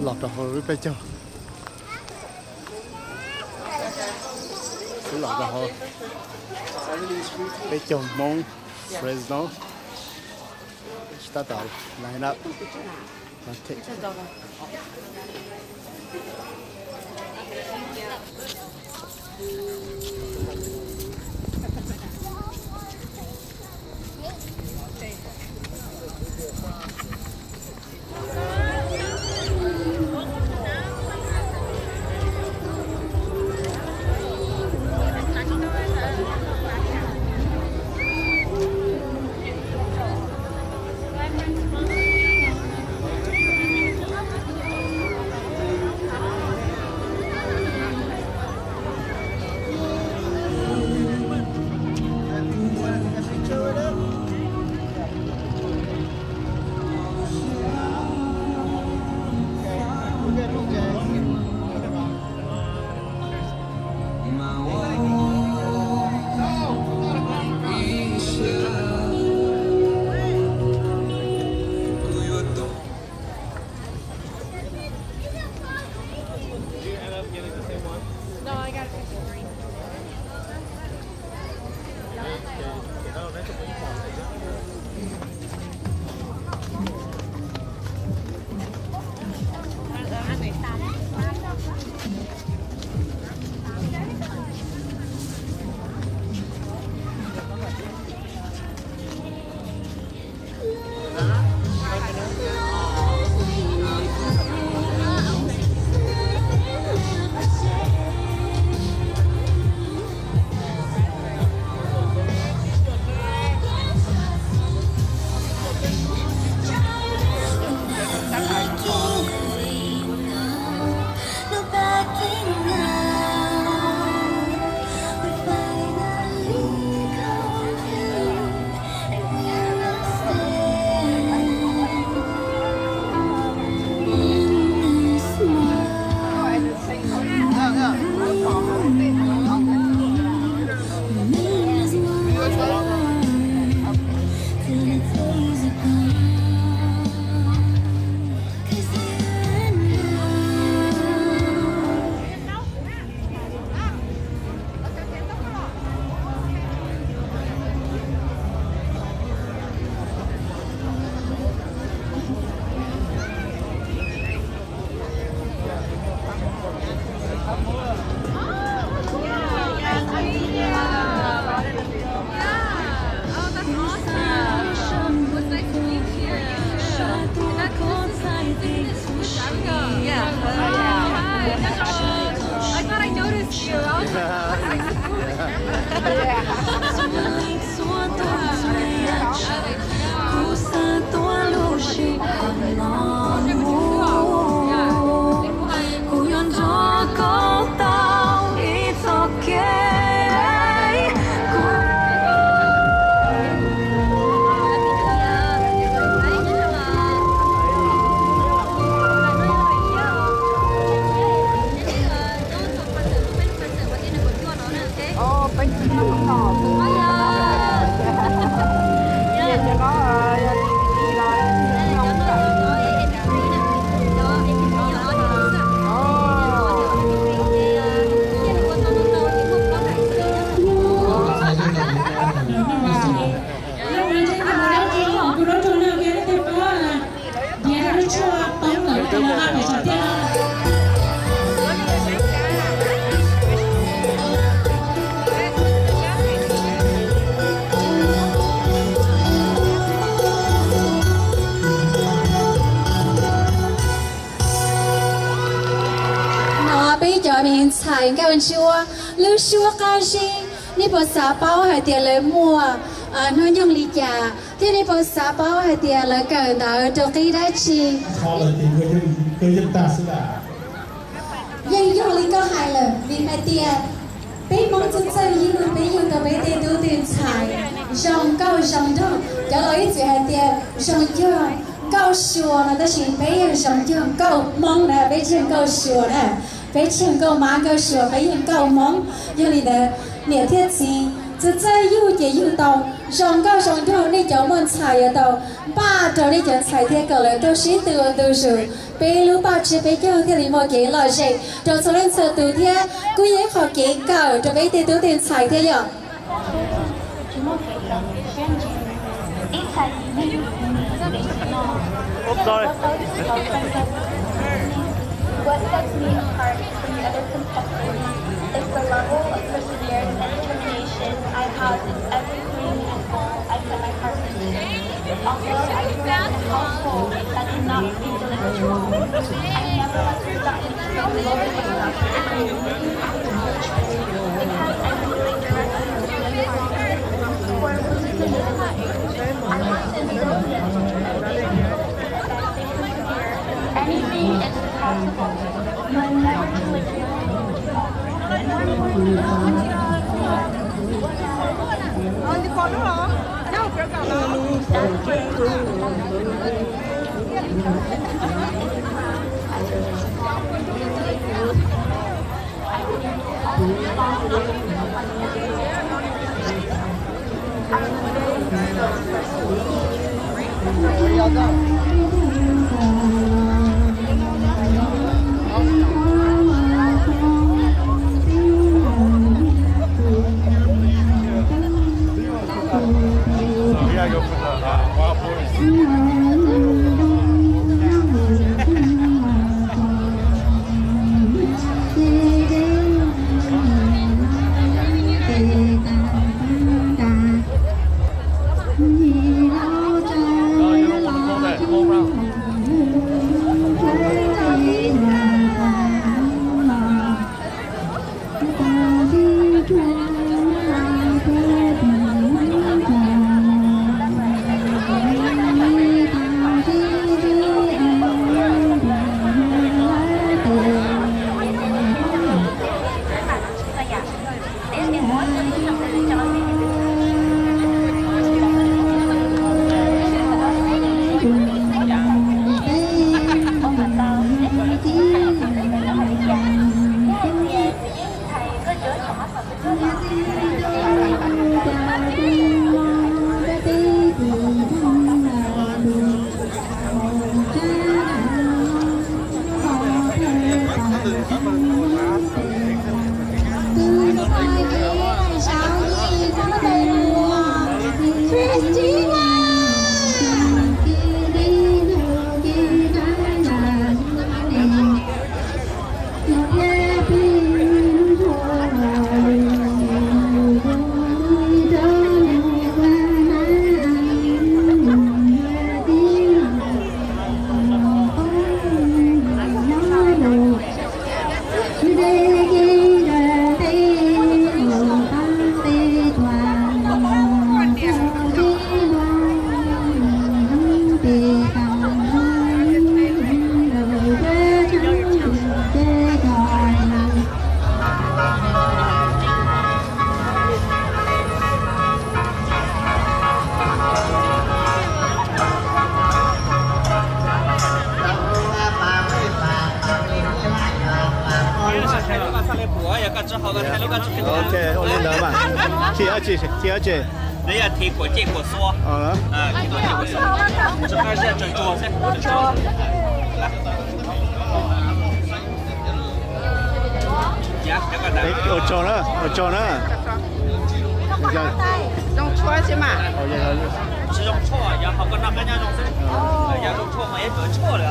lọt ra hồi bây giờ cứ lọt ra hồi bây giờ mong Fresno start out line up take mình xài cái bên chua lưu chua cao gì ni bộ xã bao hay tiền lấy mua nó nhung lý trả thế ni bộ xã bao hay tiền lấy cờ đó cho cái đó chi họ là thì người dân ta sẽ là nhưng do lý có hai lần vì hay tiền bé mong chân chân như người bé dùng cái bé tiền tu tiền xài dòng cao dòng đó cho lấy chuyện hay tiền dòng chưa cao sủa là ta chỉ bé dòng chưa cao mong là bé chân cao sủa nè bé chân cao má cao sủa bé chân cao mong như lý đó nè thiết gì 这在有节有道，上高上头你叫们查得到，把这里就菜天够了，都是读书。被鲁巴吃被酒天里莫给老谁，就从那次读天，古也好给搞，这边得读点菜天了。Sorry. What sets me apart from the other competitors is the level of perseverance and determination I have in everything and all I put my heart into. Although I grew up in a household that did not speak intellectual, I never let the darkness take over my life because I'm feeling directly to the conference for losing the game. I want to instill them that they persevere. Anything is possible, but never to withdraw. We gotta go for the wild boys. No, you don't want to go that whole round. OK， 我練兩萬，貼一次。你係貼過接過梳，好啦，貼過接過梳，這個是最多先，最多。我做啦。用搓去嘛？是用错，然後跟那跟人家用是，人家用錯嘛，也用錯了。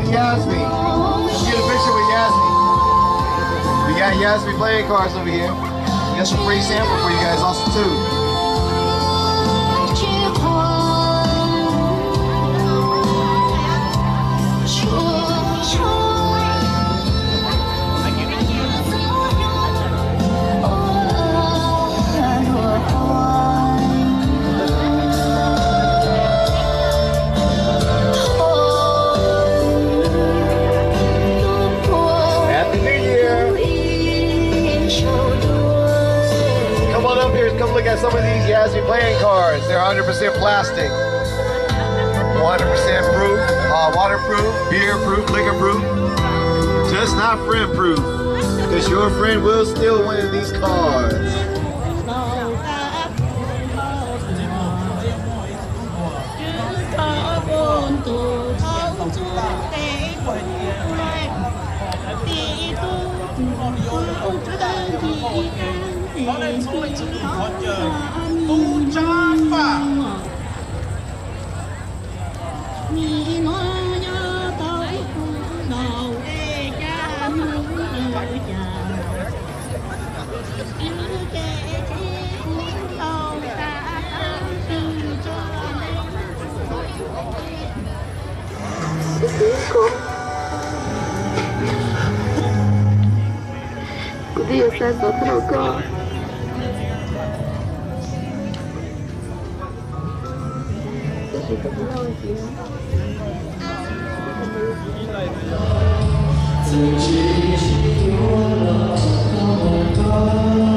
Yasmin. Let's get a picture with Yasmin. We got Yasmin playing cards over here. We got some free sample for you guys also too. Come look at some of these Yasmin playing cards. They're 100% plastic, 100% proof, waterproof, beer proof, liquor proof. Just not friend proof, because your friend will steal one of these cards. có nên số lịch sử còn chờ tu cha phà Dia saya terluka. Hãy subscribe cho kênh Ghiền Mì Gõ để không bỏ lỡ